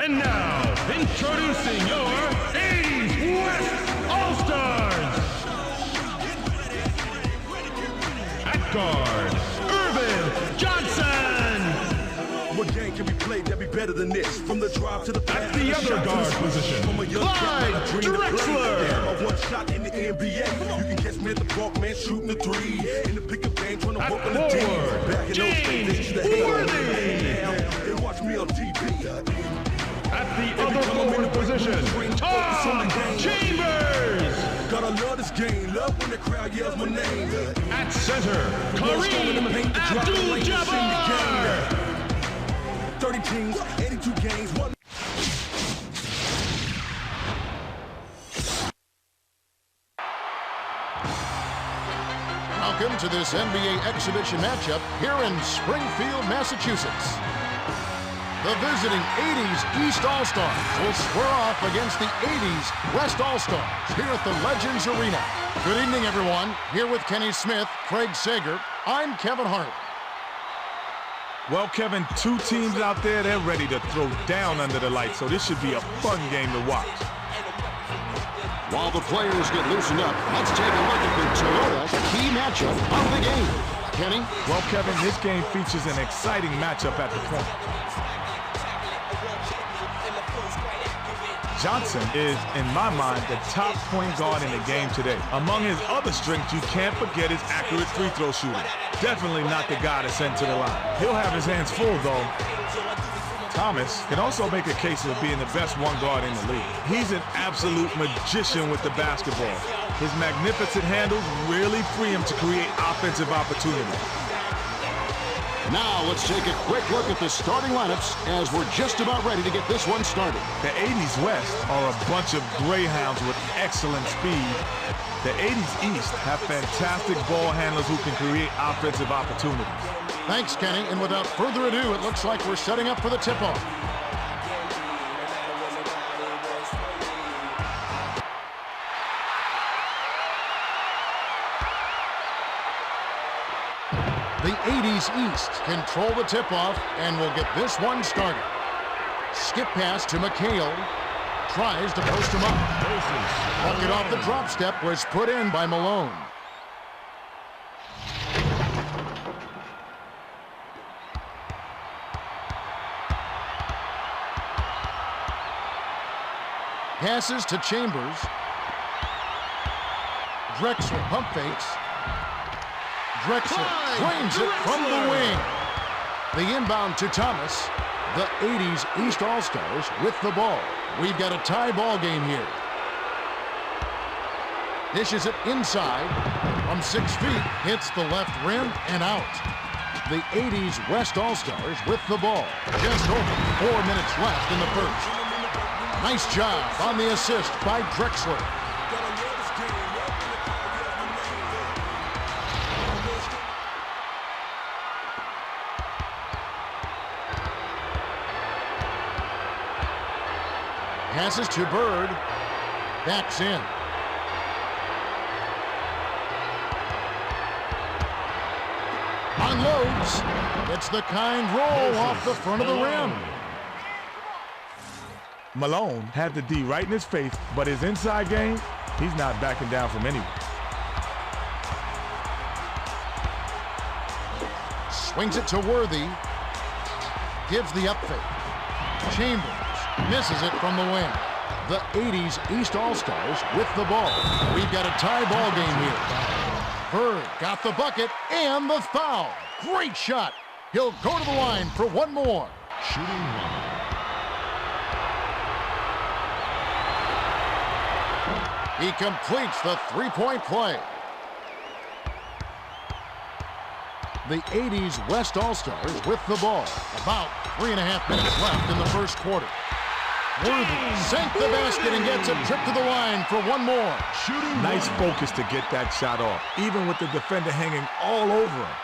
And now, introducing your 80's West All-Stars. At guard, Irvin Johnson. What game can be played that be better than this? From the drive to the pass. At the other guard position, Clyde Drexler. One shot in the NBA. You can catch me at the park, man, shooting the three. In the pickup game, trying to work on the team. James Worthy. They watch me on TV. At the other forward position, Tom Chambers. Gotta love this game, love when the crowd yells my name. At center, Kareem Abdul-Jabbar. 30 teams, 82 games, one. Welcome to this NBA exhibition matchup here in Springfield, Massachusetts. The visiting 80's East All-Stars will square off against the 80's West All-Stars here at the Legends Arena. Good evening, everyone. Here with Kenny Smith, Craig Sager, I'm Kevin Hart. Well, Kevin, two teams out there, they're ready to throw down under the lights, so this should be a fun game to watch. While the players get loosened up, let's take a look at the Toyota key matchup of the game. Kenny? Well, Kevin, this game features an exciting matchup at the point. Johnson is, in my mind, the top point guard in the game today. Among his other strengths, you can't forget his accurate free throw shooting. Definitely not the guy to send to the line. He'll have his hands full, though. Thomas can also make a case of being the best one guard in the league. He's an absolute magician with the basketball. His magnificent handles really free him to create offensive opportunities. Now let's take a quick look at the starting lineups as we're just about ready to get this one started. The 80's West are a bunch of greyhounds with excellent speed. The 80's East have fantastic ball handlers who can create offensive opportunities. Thanks, Kenny. And without further ado, it looks like we're setting up for the tip-off. The 80's East control the tip-off and will get this one started. Skip pass to McHale. Tries to post him up. Bucket off the drop step was put in by Malone. Passes to Chambers. Drexler pump fakes. Drexler claims it from the wing. The inbound to Thomas. The 80's East All-Stars with the ball. We've got a tie ball game here. Dishes it inside. From 6 feet, hits the left rim and out. The 80's West All-Stars with the ball. Just over 4 minutes left in the first. Nice job on the assist by Drexler. Passes to Bird. Backs in. Unloads. It's the kind roll off the front of the rim. Malone had the D right in his face, but his inside game, he's not backing down from anyone. Swings it to Worthy. Gives the up fake. Chambers misses it from the wing. The 80's East All-Stars with the ball. We've got a tie ball game here. Bird got the bucket and the foul. Great shot. He'll go to the line for one more. Shooting one. He completes the three-point play. The 80's West All-Stars with the ball. About 3.5 minutes left in the first quarter. Worthy sank the basket and gets a trip to the line for one more. Shooting nice focus to get that shot off, even with the defender hanging all over him.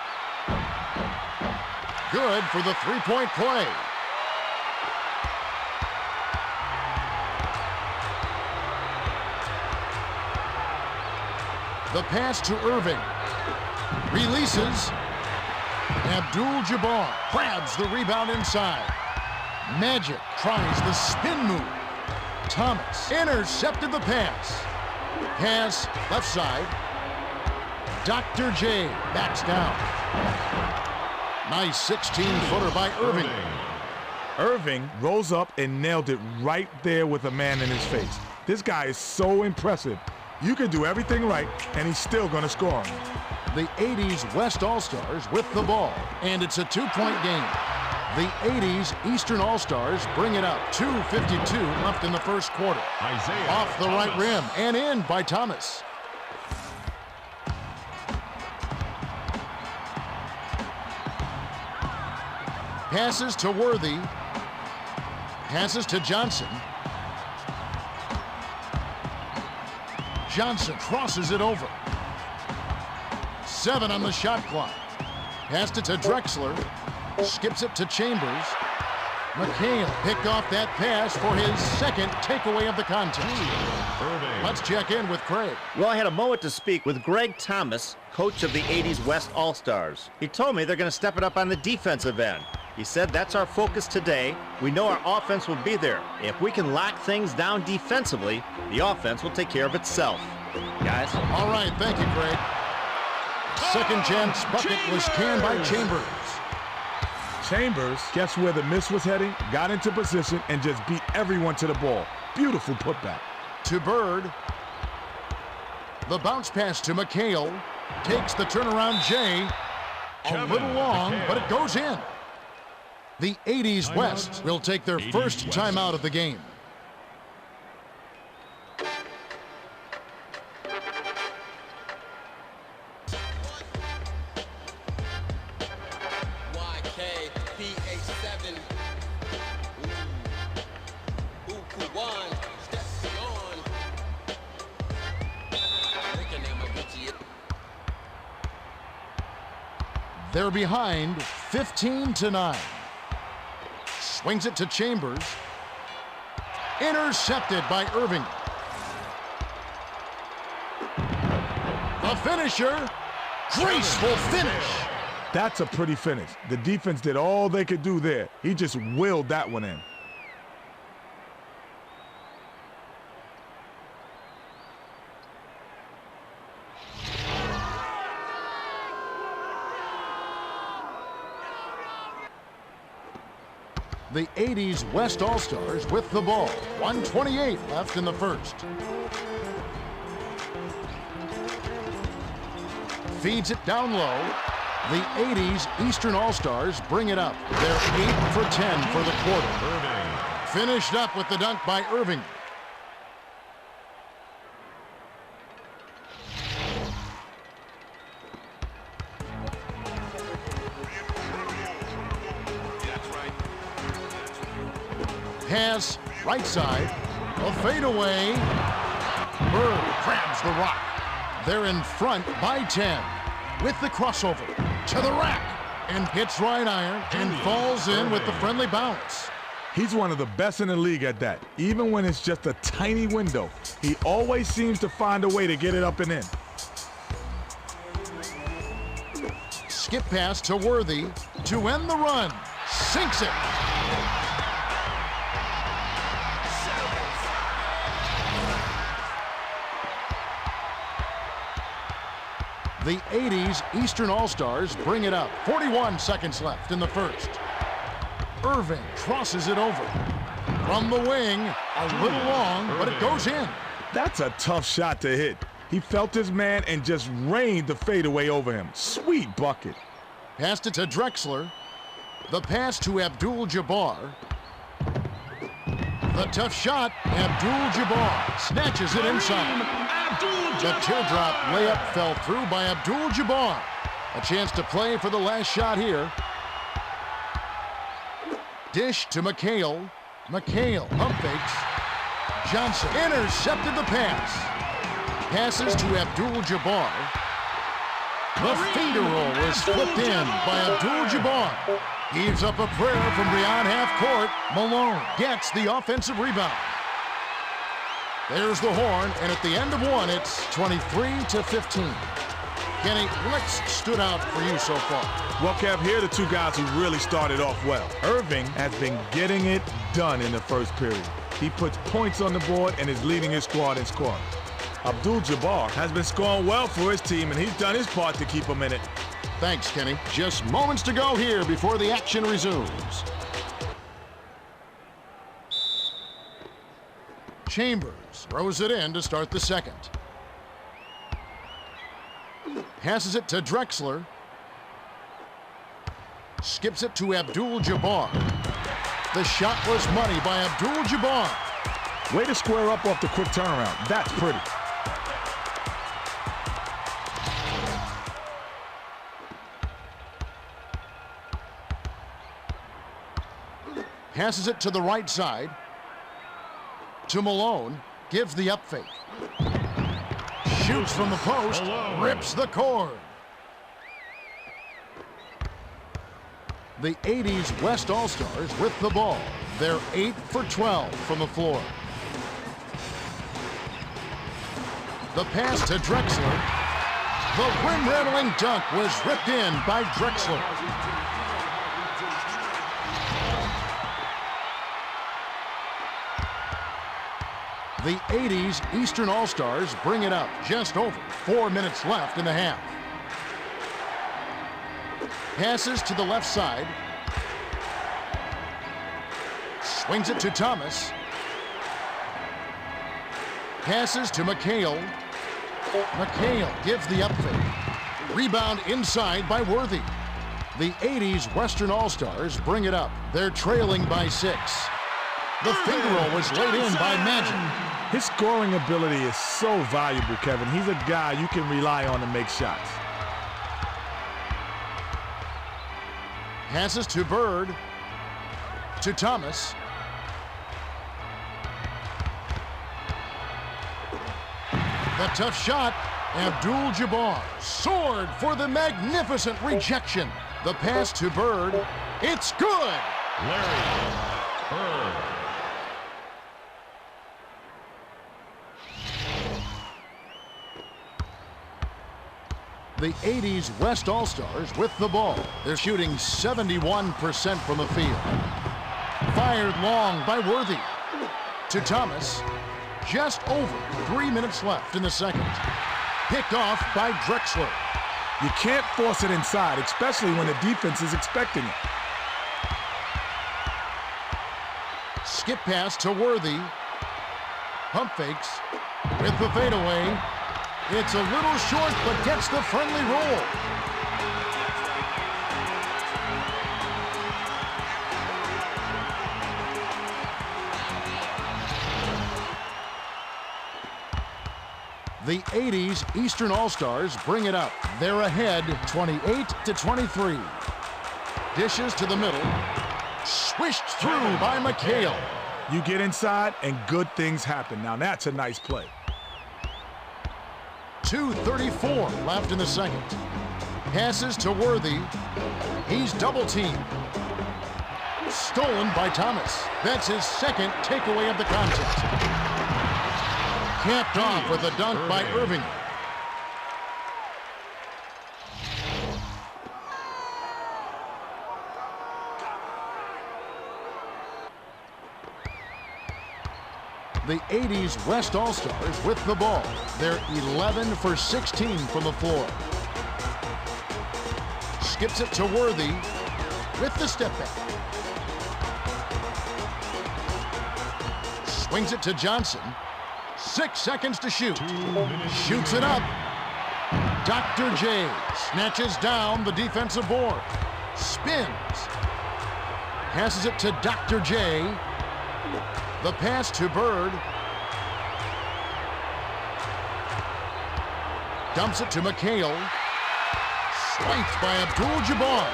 Good for the three-point play. The pass to Irving. Releases. Abdul-Jabbar grabs the rebound inside. Magic tries the spin move. Thomas intercepted the pass. Pass left side. Dr. J backs down. Nice 16-footer by Irving. Irving rose up and nailed it right there with a man in his face. This guy is so impressive. You can do everything right, and he's still going to score. The 80's West All-Stars with the ball, and it's a two-point game. The 80's Eastern All-Stars bring it up. 2:52 left in the first quarter. Isaiah Off the right rim and in by Thomas. Passes to Worthy. Passes to Johnson. Johnson crosses it over. 7 on the shot clock. Passed it to Drexler. Skips it to Chambers. McHale picked off that pass for his second takeaway of the contest. Let's check in with Craig. Well, I had a moment to speak with Greg Thomas, coach of the 80's West All-Stars. He told me they're going to step it up on the defensive end. He said that's our focus today. We know our offense will be there. If we can lock things down defensively, the offense will take care of itself. Guys? All right, thank you, Craig. Second chance bucket was canned by Chambers. Chambers, guess where the miss was heading? Got into position and just beat everyone to the ball. Beautiful putback. To Bird. The bounce pass to McHale. Takes the turnaround J. A little long, but it goes in. The 80's West will take their first timeout of the game. They're behind 15-9. Swings it to Chambers. Intercepted by Irving. The finisher. Graceful finish. That's a pretty finish. The defense did all they could do there. He just willed that one in. The 80's West All-Stars with the ball. 1:28 left in the first. Feeds it down low. The 80's Eastern All-Stars bring it up. They're 8 for 10 for the quarter. Finished up with the dunk by Irving. Pass, right side, a fadeaway. Bird grabs the rock. They're in front by 10 with the crossover to the rack and hits right iron and falls in with the friendly bounce. He's one of the best in the league at that. Even when it's just a tiny window, he always seems to find a way to get it up and in. Skip pass to Worthy to end the run. Sinks it. The 80's Eastern All-Stars bring it up. 41 seconds left in the first. Irving crosses it over. From the wing, a little long, but it goes in. That's a tough shot to hit. He felt his man and just rained the fadeaway over him. Sweet bucket. Passed it to Drexler. The pass to Abdul-Jabbar. The tough shot, Abdul-Jabbar snatches it inside. The teardrop layup fell through by Abdul-Jabbar. A chance to play for the last shot here. Dish to McHale. McHale pump fakes. Johnson intercepted the pass. Passes to Abdul-Jabbar. The finger roll is flipped in by Abdul-Jabbar. Heaves up a prayer from beyond half court. Malone gets the offensive rebound. There's the horn, and at the end of one, it's 23-15. Kenny, what's stood out for you so far? Well, Kev, here are the two guys who really started off well. Irving has been getting it done in the first period. He puts points on the board and is leading his squad in scoring. Abdul-Jabbar has been scoring well for his team, and he's done his part to keep them in it. Thanks, Kenny. Just moments to go here before the action resumes. Chambers throws it in to start the second. Passes it to Drexler. Skips it to Abdul-Jabbar. The shot was money by Abdul-Jabbar. Way to square up off the quick turnaround. That's pretty. Passes it to the right side. To Malone. Gives the up fake. Shoots from the post. Rips the cord. The 80s West All-Stars with the ball. They're 8 for 12 from the floor. The pass to Drexler. The rim-rattling dunk was ripped in by Drexler. The 80s Eastern All-Stars bring it up. Just over 4 minutes left in the half. Passes to the left side. Swings it to Thomas. Passes to McHale. McHale gives the up fake. Rebound inside by Worthy. The 80s Western All-Stars bring it up. They're trailing by 6. The finger roll was laid in by Magic. His scoring ability is so valuable, Kevin. He's a guy you can rely on to make shots. Passes to Bird. To Thomas. The tough shot. Abdul-Jabbar soared for the magnificent rejection. The pass to Bird. It's good. Larry Bird. The 80s West All-Stars with the ball. They're shooting 71% from the field. Fired long by Worthy. To Thomas. Just over 3 minutes left in the second. Picked off by Drexler. You can't force it inside, especially when the defense is expecting it. Skip pass to Worthy. Pump fakes with the fadeaway. It's a little short, but gets the friendly roll. The 80s Eastern All-Stars bring it up. They're ahead 28-23. Dishes to the middle. Swished through by McHale. You get inside and good things happen. Now that's a nice play. 2:34 left in the second. Passes to Worthy. He's double-teamed. Stolen by Thomas. That's his second takeaway of the contest. Capped off with a dunk by Irving. The 80s West All-Stars with the ball. They're 11 for 16 from the floor. Skips it to Worthy with the step back. Swings it to Johnson. 6 seconds to shoot. Shoots it up. Dr. J snatches down the defensive board. Spins. Passes it to Dr. J. The pass to Bird. Dumps it to McHale. Swiped by Abdul-Jabbar.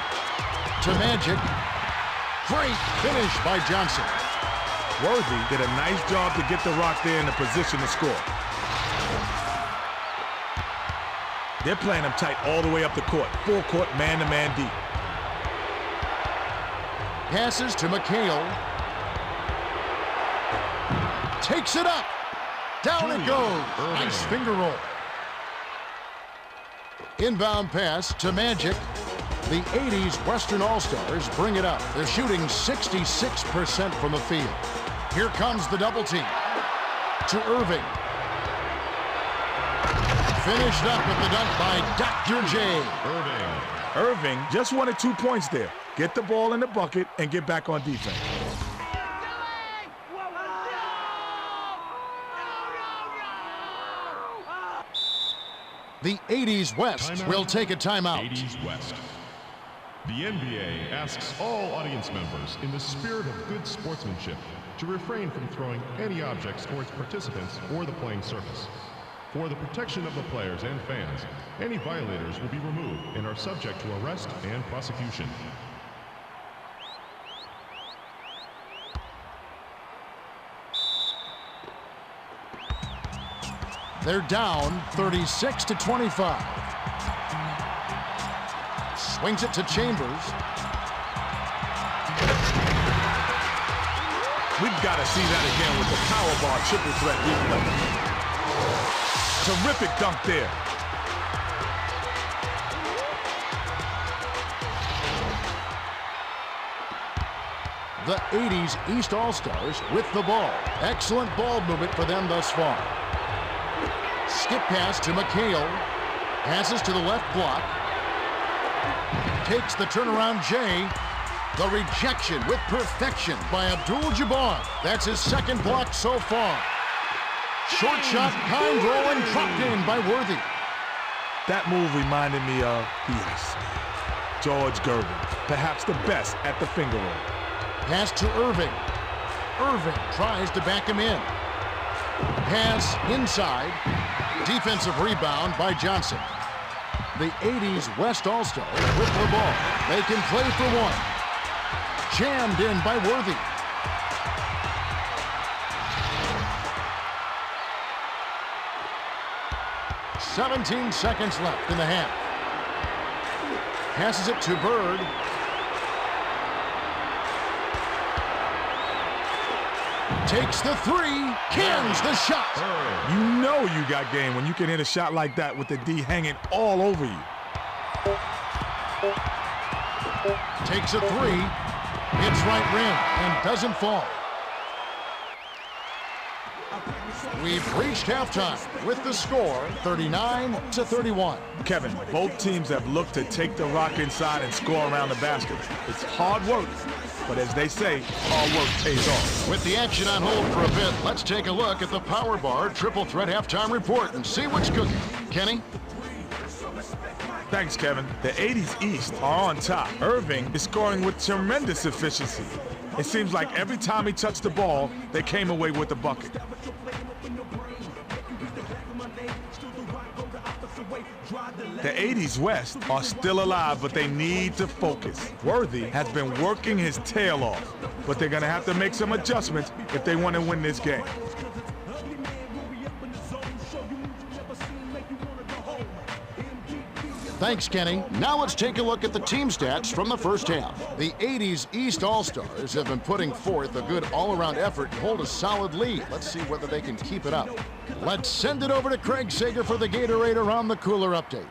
To Magic. Great finish by Johnson. Worthy did a nice job to get the Rock there in a position to score. They're playing them tight all the way up the court. Full court, man-to-man deep. Passes to McHale. Takes it up. Down it goes. Nice finger roll. Inbound pass to Magic. The 80s Western All-Stars bring it up. They're shooting 66% from the field. Here comes the double team. To Irving. Finished up with the dunk by Dr. J. Irving just wanted 2 points there. Get the ball in the bucket and get back on defense. The 80s West will take a timeout. 80s West. The NBA asks all audience members, in the spirit of good sportsmanship, to refrain from throwing any objects towards participants or the playing surface. For the protection of the players and fans, any violators will be removed and are subject to arrest and prosecution. They're down 36-25. Swings it to Chambers. We've got to see that again with the power bar triple threat replay. Terrific dunk there. The 80s East All-Stars with the ball. Excellent ball movement for them thus far. Skip pass to McHale. Passes to the left block. Takes the turnaround Jay. The rejection with perfection by Abdul-Jabbar. That's his second block so far. Short shot, kind roll, and dropped in by Worthy. That move reminded me of George Gervin, perhaps the best at the finger roll. Pass to Irving. Irving tries to back him in. Pass inside. Defensive rebound by Johnson. The 80s West All-Stars with the ball. They can play for one. Jammed in by Worthy. "17 seconds left in the half. Passes it to Bird. Takes the three, cans the shot. You know you got game when you can hit a shot like that with the D hanging all over you. Takes a three, hits right rim, and doesn't fall. We've reached halftime with the score 39-31. Kevin, both teams have looked to take the rock inside and score around the basket. It's hard work, but as they say, hard work pays off. With the action on hold for a bit, let's take a look at the Power Bar Triple Threat Halftime Report and see what's cooking. Kenny? Thanks, Kevin. The 80s East are on top. Irving is scoring with tremendous efficiency. It seems like every time he touched the ball, they came away with the bucket. The 80s West are still alive, but they need to focus. Worthy has been working his tail off, but they're going to have to make some adjustments if they want to win this game. Thanks, Kenny. Now let's take a look at the team stats from the first half. The 80s East All-Stars have been putting forth a good all-around effort and hold a solid lead. Let's see whether they can keep it up. Let's send it over to Craig Sager for the Gatorade Around the Cooler update.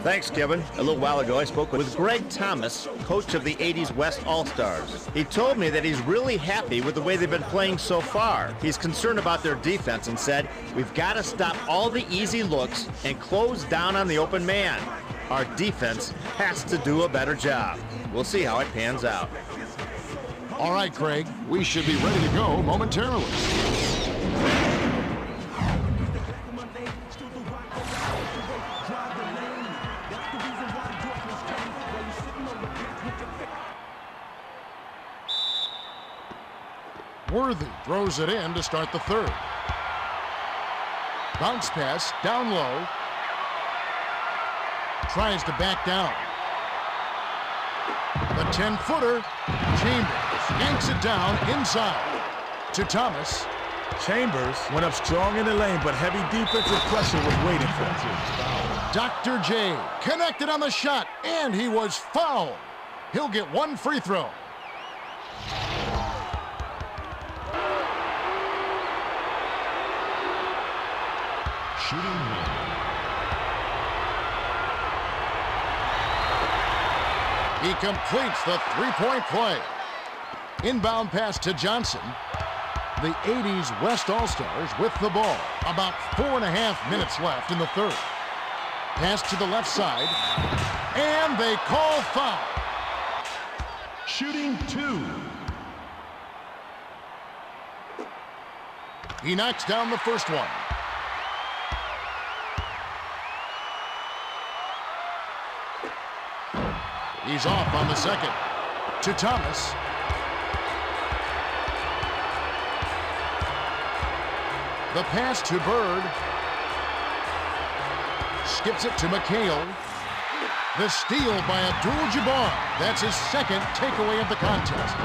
Thanks, Kevin. A little while ago, I spoke with Greg Thomas, coach of the 80s West All-Stars. He told me that he's really happy with the way they've been playing so far. He's concerned about their defense and said, we've got to stop all the easy looks and close down on the open man. Our defense has to do a better job. We'll see how it pans out. All right, Craig, we should be ready to go momentarily. Worthy throws it in to start the third. Bounce pass down low. Tries to back down. The 10-footer. Chambers yanks it down inside to Thomas. Chambers went up strong in the lane, but heavy defensive pressure was waiting for him. Dr. J connected on the shot, and he was fouled. He'll get one free throw. Shooting 1. He completes the three-point play. Inbound pass to Johnson. The 80s West All-Stars with the ball. About 4.5 minutes left in the third. Pass to the left side. And they call foul. Shooting 2. He knocks down the first one. He's off on the second. To Thomas. The pass to Bird. Skips it to McHale. The steal by Abdul-Jabbar. That's his second takeaway of the contest.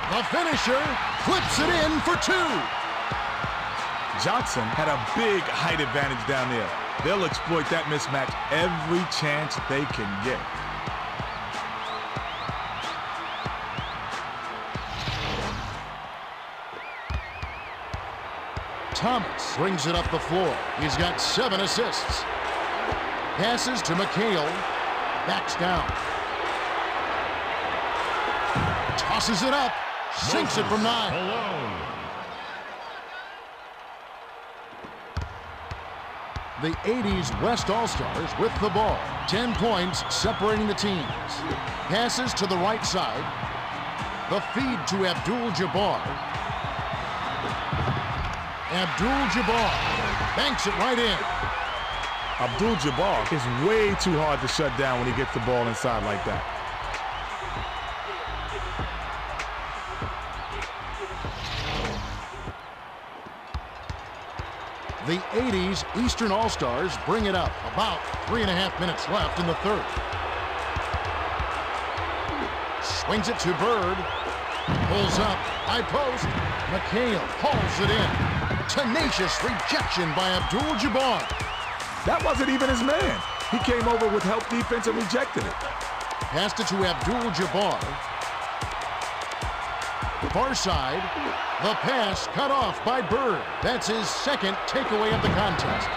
The finisher clips it in for 2. Johnson had a big height advantage down there. They'll exploit that mismatch every chance they can get. Thomas brings it up the floor. He's got 7 assists. Passes to McHale. Backs down. Tosses it up. Sinks it from 9. Alone. The 80s West All-Stars with the ball. 10 points separating the teams. Passes to the right side. The feed to Abdul-Jabbar. Abdul-Jabbar banks it right in. Abdul-Jabbar is way too hard to shut down when he gets the ball inside like that. The 80s Eastern All-Stars bring it up. About 3.5 minutes left in the third. Swings it to Bird. Pulls up. High post. McHale hauls it in. Tenacious rejection by Abdul-Jabbar. That wasn't even his man. He came over with help defense and rejected it. Passed it to Abdul-Jabbar. Far side. The pass cut off by Bird. That's his second takeaway of the contest.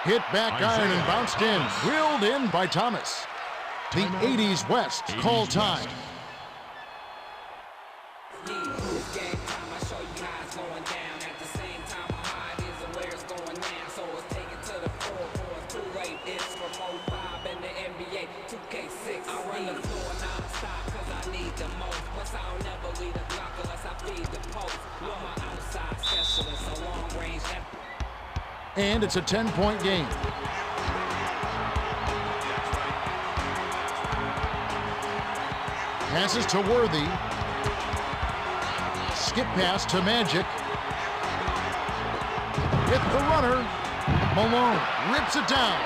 Hit back iron and bounced in. Drilled in by Thomas. The 80s West call time. And it's a 10-point game. Passes to Worthy. Skip pass to Magic. Hit the runner. Malone rips it down.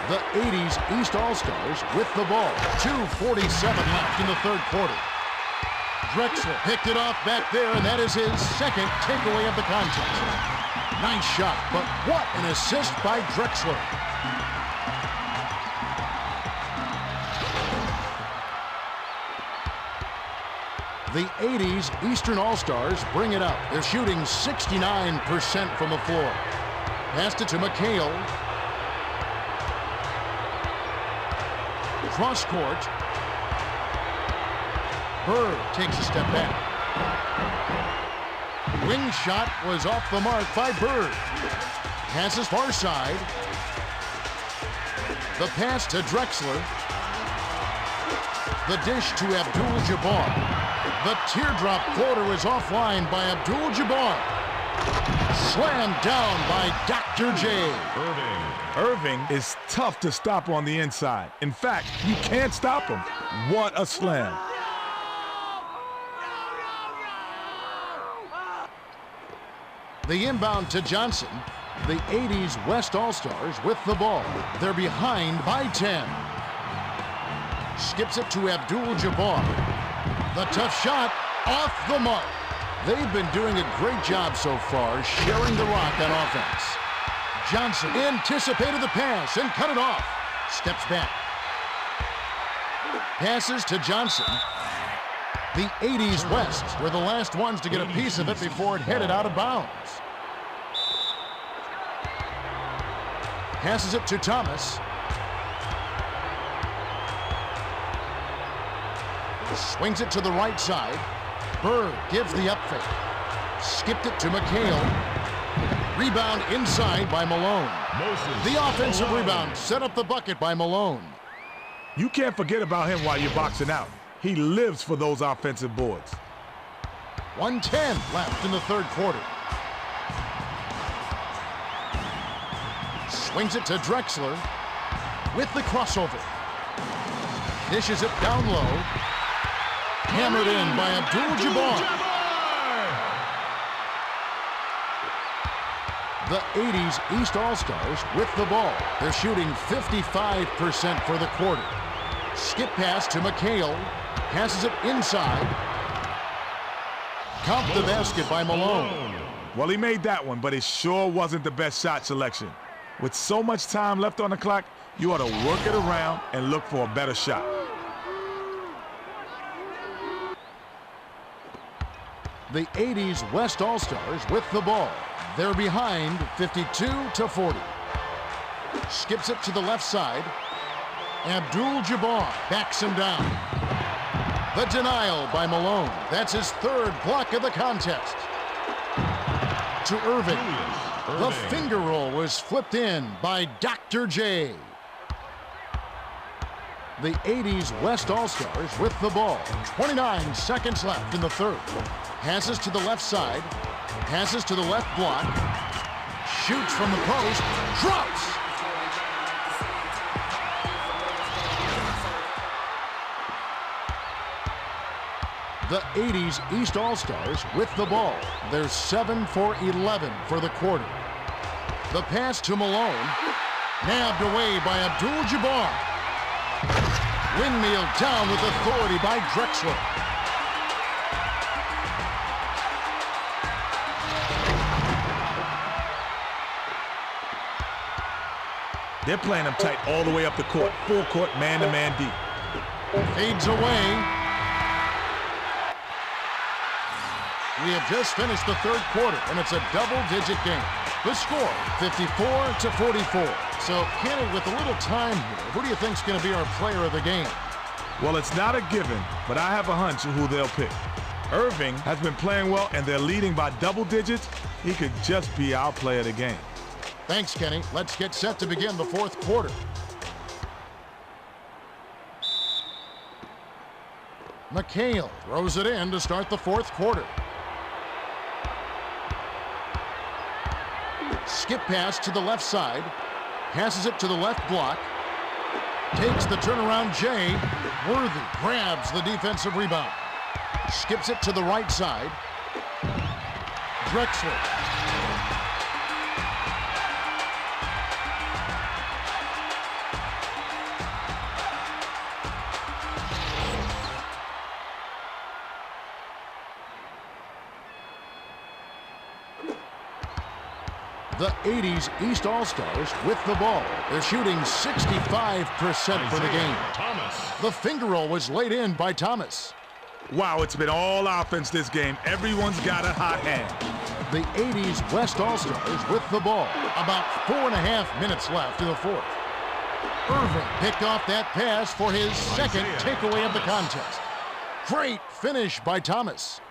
The 80s East All-Stars with the ball. 2:47 left in the third quarter. Drexler picked it off back there, and that is his second takeaway of the contest. Nice shot, but what an assist by Drexler. The 80s Eastern All-Stars bring it up. They're shooting 69% from the floor. Passed it to McHale. Cross court. Bird takes a step back. Wing shot was off the mark by Bird. Passes far side. The pass to Drexler. The dish to Abdul-Jabbar. The teardrop floater is offline by Abdul-Jabbar. Slammed down by Dr. J. Irving is tough to stop on the inside. In fact, you can't stop him. What a slam. The inbound to Johnson. The 80s West All-Stars with the ball. They're behind by 10. Skips it to Abdul-Jabbar. The tough shot off the mark. They've been doing a great job so far sharing the rock on offense. Johnson anticipated the pass and cut it off. Steps back. Passes to Johnson. The 80s West were the last ones to get a piece of it before it headed out of bounds. Passes it to Thomas. Swings it to the right side. Bird gives the up fake. Skipped it to McHale. Rebound inside by Malone. The offensive rebound set up the bucket by Malone. You can't forget about him while you're boxing out. He lives for those offensive boards. 1:10 left in the third quarter. Swings it to Drexler with the crossover. Dishes it down low. Hammered in by Abdul-Jabbar. The 80's East All-Stars with the ball. They're shooting 55% for the quarter. Skip pass to McHale. Passes it inside. Count the basket by Malone. Well, he made that one, but it sure wasn't the best shot selection. With so much time left on the clock, you ought to work it around and look for a better shot. The 80's West All-Stars with the ball. They're behind 52-40. Skips it to the left side. Abdul-Jabbar backs him down. The denial by Malone. That's his third block of the contest. To Irving. The finger roll was flipped in by Dr. J. The 80's West All-Stars with the ball. 29 seconds left in the third. Passes to the left side. Passes to the left block. Shoots from the post. Drops. The 80's East All-Stars with the ball. They're 7 for 11 for the quarter. The pass to Malone. Nabbed away by Abdul-Jabbar. Windmill down with authority by Drexler. They're playing him tight all the way up the court. Full court, man-to-man deep. Fades away. We have just finished the third quarter, and it's a double-digit game. The score, 54-44. So, Kenny, with a little time here, who do you think is going to be our player of the game? Well, it's not a given, but I have a hunch of who they'll pick. Irving has been playing well, and they're leading by double digits. He could just be our player of the game. Thanks, Kenny. Let's get set to begin the fourth quarter. McHale throws it in to start the fourth quarter. Skip pass to the left side. Passes it to the left block. Takes the turnaround Jay. Worthy grabs the defensive rebound. Skips it to the right side. Drexler. The 80's East All-Stars with the ball. They're shooting 65% for the game. The finger roll was laid in by Thomas. Wow, it's been all offense this game. Everyone's got a hot hand. The 80's West All-Stars with the ball. About 4.5 minutes left in the fourth. Irving picked off that pass for his second takeaway of the contest. Great finish by Thomas.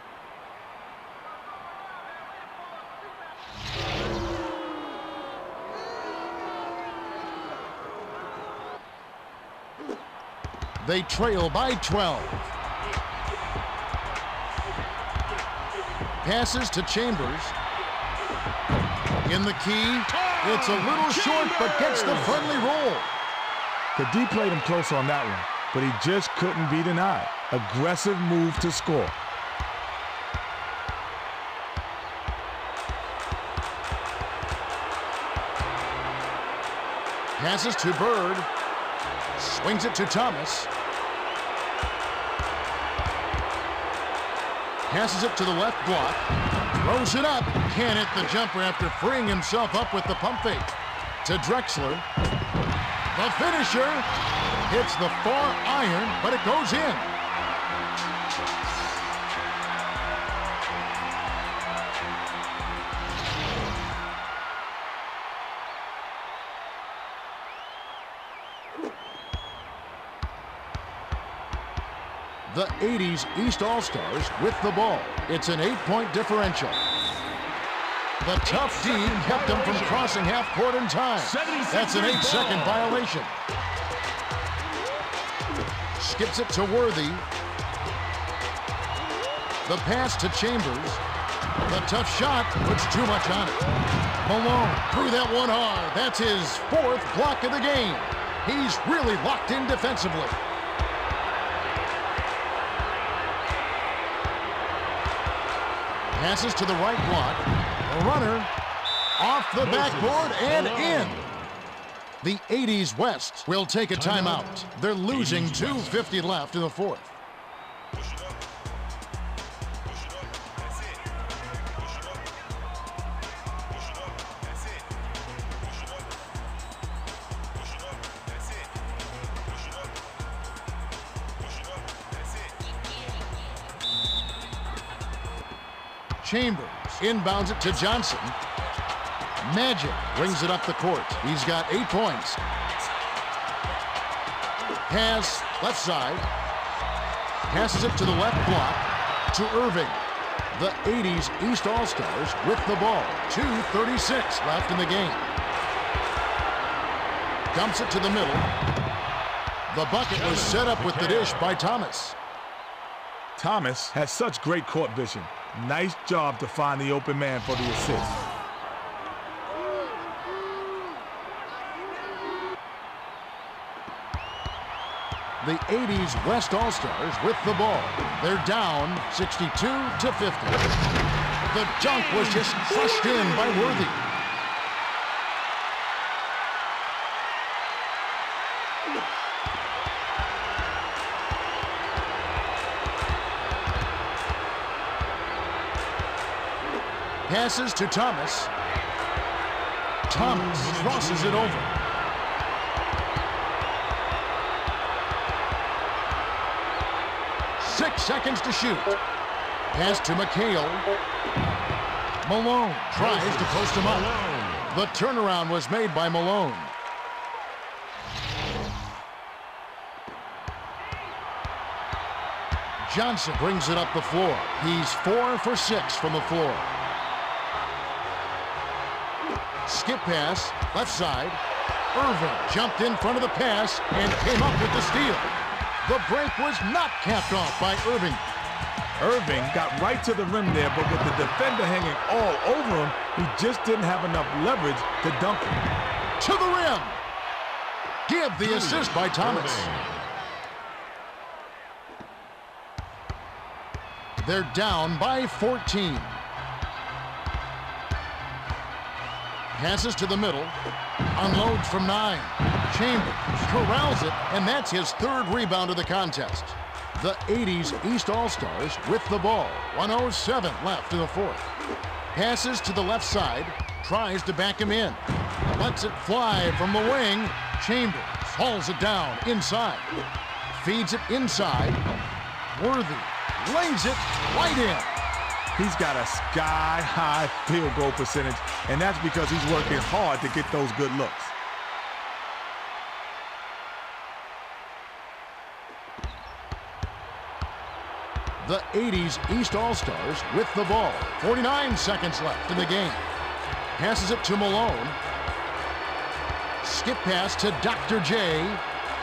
They trail by 12. Passes to Chambers. In the key. It's a little short, but gets the friendly roll. The D played him close on that one, but he just couldn't be denied. Aggressive move to score. Passes to Bird. Swings it to Thomas. Passes it to the left block. Throws it up. Can't hit the jumper after freeing himself up with the pump fake. To Drexler. The finisher. Hits the far iron, but it goes in. The 80s East All-Stars with the ball. It's an 8-point differential. The tough D kept them from crossing half court in time. That's an 8-second violation. Skips it to Worthy. The pass to Chambers. The tough shot puts too much on it. Malone threw that one hard. That's his 4th block of the game. He's really locked in defensively. Passes to the right block. A runner off the backboard and in. The 80s West will take a timeout. They're losing 2:50 left in the 4th. Chambers inbounds it to Johnson. Magic brings it up the court. He's got 8 points. Pass left side. Passes it to the left block to Irving. The 80s East All-Stars with the ball. 2:36 left in the game. Dumps it to the middle. The bucket was set up with the dish by Thomas. Thomas has such great court vision. Nice job to find the open man for the assist. The 80s West All-Stars with the ball. They're down 62-50. The dunk was just crushed in by Worthy. Passes to Thomas. Thomas crosses it over. Six seconds to shoot. Pass to McHale. Malone tries to post him up. The turnaround was made by Malone. Johnson brings it up the floor. He's 4 for 6 from the floor. Skip pass, left side. Irving jumped in front of the pass and came up with the steal. The break was not capped off by Irving. Irving got right to the rim there, but with the defender hanging all over him, he just didn't have enough leverage to dunk it. To the rim. Give the assist by Thomas. They're down by 14. Passes to the middle. Unloads from 9. Chambers corrals it, and that's his 3rd rebound of the contest. The 80s East All-Stars with the ball. 1:07 left in the 4th. Passes to the left side. Tries to back him in. Lets it fly from the wing. Chambers hauls it down inside. Feeds it inside. Worthy lays it right in. He's got a sky-high field goal percentage, and that's because he's working hard to get those good looks. The 80s East All-Stars with the ball. 49 seconds left in the game. Passes it to Malone. Skip pass to Dr. J.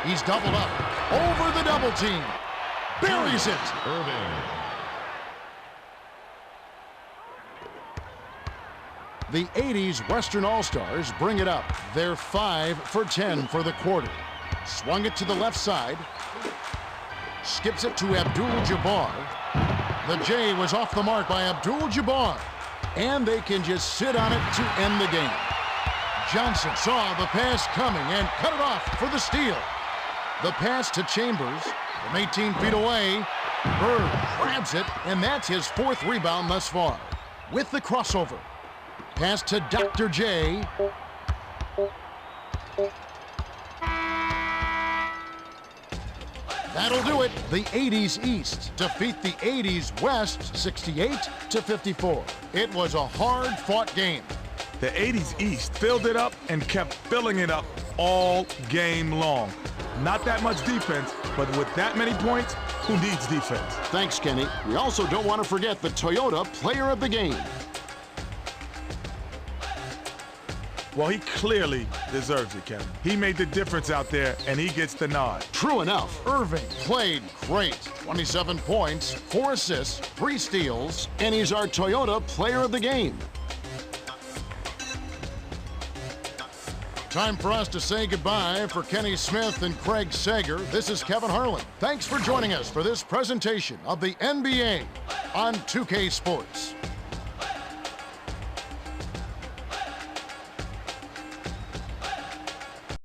He's doubled up. Over the double team. Buries it. Irving. The 80s Western All-Stars bring it up. They're 5 for 10 for the quarter. Swung it to the left side. Skips it to Abdul-Jabbar. The J was off the mark by Abdul-Jabbar. And they can just sit on it to end the game. Johnson saw the pass coming and cut it off for the steal. The pass to Chambers from 18 feet away. Bird grabs it, and that's his 4th rebound thus far. With the crossover. Pass to Dr. J. That'll do it. The 80s East defeat the 80s West 68-54. It was a hard-fought game. The 80s East filled it up and kept filling it up all game long. Not that much defense, but with that many points, who needs defense. Thanks, Kenny. We also don't want to forget the Toyota Player of the Game. Well, he clearly deserves it, Kevin. He made the difference out there, and he gets the nod. True enough. Irving played great. 27 points, 4 assists, 3 steals, and he's our Toyota Player of the Game. Time for us to say goodbye. For Kenny Smith and Craig Sager, this is Kevin Harlan. Thanks for joining us for this presentation of the NBA on 2K Sports.